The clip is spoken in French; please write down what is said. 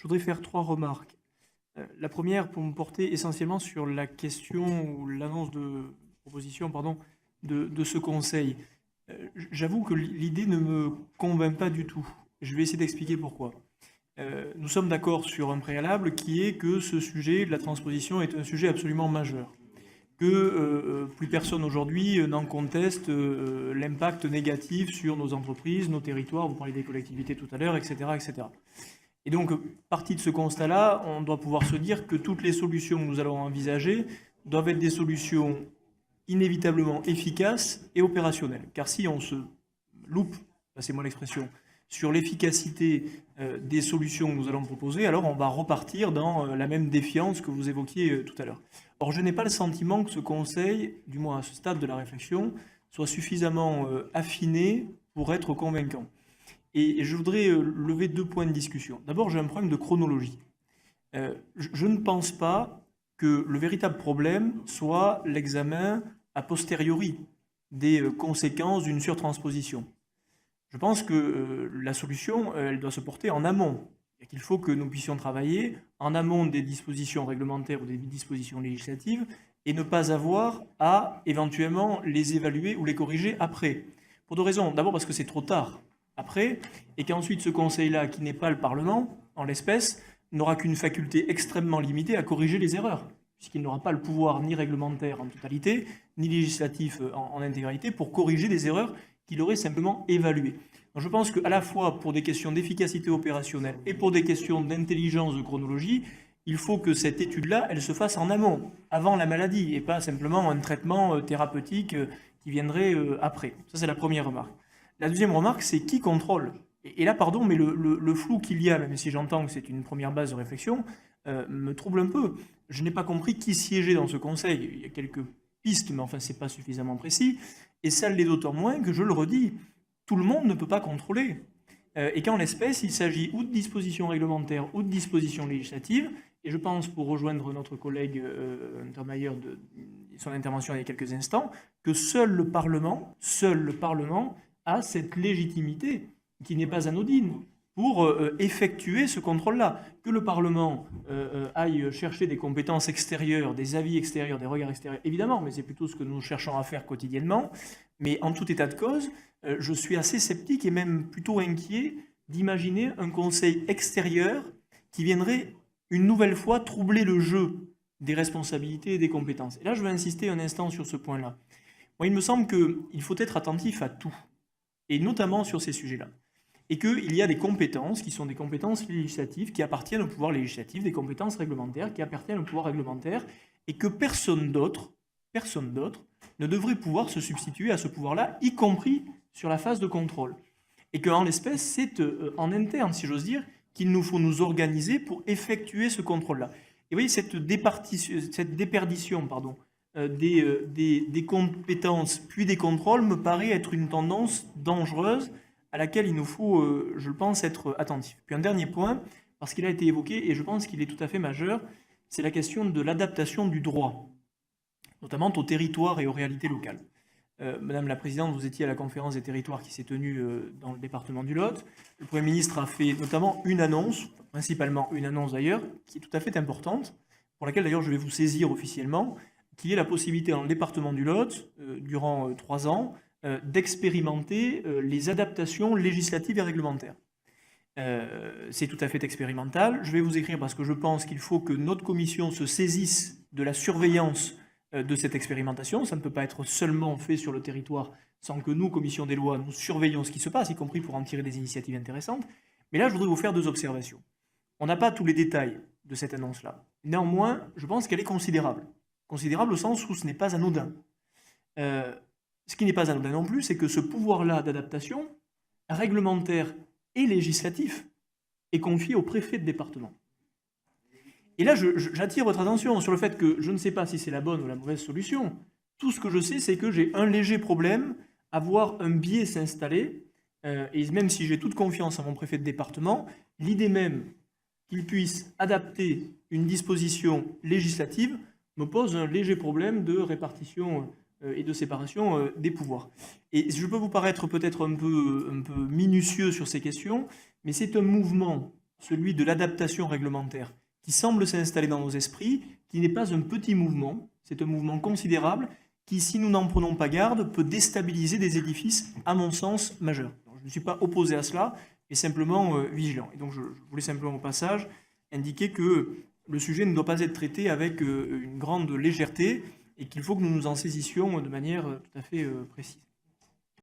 Je voudrais faire 3 remarques. La première, pour me porter essentiellement sur la question ou l'annonce de proposition, pardon, de ce conseil. J'avoue que l'idée ne me convainc pas du tout. Je vais essayer d'expliquer pourquoi. Nous sommes d'accord sur un préalable qui est que ce sujet de la transposition est un sujet absolument majeur. Que plus personne aujourd'hui n'en conteste l'impact négatif sur nos entreprises, nos territoires, vous parlez des collectivités tout à l'heure, etc., etc. Et donc, parti de ce constat-là, on doit pouvoir se dire que toutes les solutions que nous allons envisager doivent être des solutions inévitablement efficaces et opérationnelles. Car si on se loupe, passez-moi l'expression, sur l'efficacité des solutions que nous allons proposer, alors on va repartir dans la même défiance que vous évoquiez tout à l'heure. Or, je n'ai pas le sentiment que ce conseil, du moins à ce stade de la réflexion, soit suffisamment affiné pour être convaincant. Et je voudrais lever 2 points de discussion. D'abord, j'ai un problème de chronologie. Je ne pense pas que le véritable problème soit l'examen a posteriori des conséquences d'une surtransposition. Je pense que la solution, elle doit se porter en amont. Et qu'il faut que nous puissions travailler en amont des dispositions réglementaires ou des dispositions législatives et ne pas avoir à éventuellement les évaluer ou les corriger après. Pour 2 raisons. D'abord parce que c'est trop tard après, et qu'ensuite ce Conseil-là, qui n'est pas le Parlement, en l'espèce, n'aura qu'une faculté extrêmement limitée à corriger les erreurs, puisqu'il n'aura pas le pouvoir ni réglementaire en totalité, ni législatif en intégralité, pour corriger des erreurs qu'il aurait simplement évaluées. Donc je pense qu'à la fois pour des questions d'efficacité opérationnelle et pour des questions d'intelligence de chronologie, il faut que cette étude-là, elle se fasse en amont, avant la maladie, et pas simplement un traitement thérapeutique qui viendrait après. Ça, c'est la première remarque. La deuxième remarque, c'est qui contrôle. Et là, pardon, mais le flou qu'il y a, même si j'entends que c'est une première base de réflexion, me trouble un peu. Je n'ai pas compris qui siégeait dans ce conseil. Il y a quelques pistes, mais enfin, c'est pas suffisamment précis. Et ça l'est d'autant moins que, je le redis, tout le monde ne peut pas contrôler. Et qu'en l'espèce, il s'agit ou de dispositions réglementaires ou de dispositions législatives. Et je pense, pour rejoindre notre collègue Untermaier de son intervention il y a quelques instants, que seul le Parlement a cette légitimité, qui n'est pas anodine, pour effectuer ce contrôle-là. Que le Parlement aille chercher des compétences extérieures, des avis extérieurs, des regards extérieurs, évidemment, mais c'est plutôt ce que nous cherchons à faire quotidiennement. Mais en tout état de cause, je suis assez sceptique et même plutôt inquiet d'imaginer un conseil extérieur qui viendrait une nouvelle fois troubler le jeu des responsabilités et des compétences. Et là, je vais insister un instant sur ce point-là. Moi, il me semble qu'il faut être attentif à tout, et notamment sur ces sujets-là. Et qu'il y a des compétences qui sont des compétences législatives qui appartiennent au pouvoir législatif, des compétences réglementaires qui appartiennent au pouvoir réglementaire, et que personne d'autre ne devrait pouvoir se substituer à ce pouvoir-là, y compris sur la phase de contrôle. Et qu'en l'espèce, c'est en interne, si j'ose dire, qu'il nous faut nous organiser pour effectuer ce contrôle-là. Et vous voyez, cette déperdition des compétences puis des contrôles me paraît être une tendance dangereuse à laquelle il nous faut, je pense, être attentif. Puis un dernier point, parce qu'il a été évoqué, et je pense qu'il est tout à fait majeur, c'est la question de l'adaptation du droit, notamment au territoire et aux réalités locales. Madame la Présidente, vous étiez à la conférence des territoires qui s'est tenue dans le département du Lot. Le Premier ministre a fait notamment une annonce, principalement une annonce d'ailleurs, qui est tout à fait importante, pour laquelle d'ailleurs je vais vous saisir officiellement, qui est la possibilité dans le département du Lot, durant 3 ans, d'expérimenter les adaptations législatives et réglementaires. C'est tout à fait expérimental. Je vais vous écrire parce que je pense qu'il faut que notre commission se saisisse de la surveillance de cette expérimentation. Ça ne peut pas être seulement fait sur le territoire sans que nous, commission des lois, nous surveillons ce qui se passe, y compris pour en tirer des initiatives intéressantes. Mais là, je voudrais vous faire 2 observations. On n'a pas tous les détails de cette annonce-là. Néanmoins, je pense qu'elle est considérable. Considérable au sens où ce n'est pas anodin. Ce qui n'est pas anodin non plus, c'est que ce pouvoir-là d'adaptation, réglementaire et législatif, est confié au préfet de département. Et là, j'attire votre attention sur le fait que je ne sais pas si c'est la bonne ou la mauvaise solution. Tout ce que je sais, c'est que j'ai un léger problème à voir un biais s'installer, et même si j'ai toute confiance en mon préfet de département, l'idée même qu'il puisse adapter une disposition législative me pose un léger problème de répartition et de séparation des pouvoirs. Et je peux vous paraître peut-être un peu minutieux sur ces questions, mais c'est un mouvement celui de l'adaptation réglementaire, qui semble s'installer dans nos esprits, qui n'est pas un petit mouvement, c'est un mouvement considérable, qui, si nous n'en prenons pas garde, peut déstabiliser des édifices, à mon sens, majeurs. Donc, je ne suis pas opposé à cela, mais simplement vigilant. Et donc je voulais simplement au passage indiquer que le sujet ne doit pas être traité avec une grande légèreté et qu'il faut que nous nous en saisissions de manière tout à fait précise.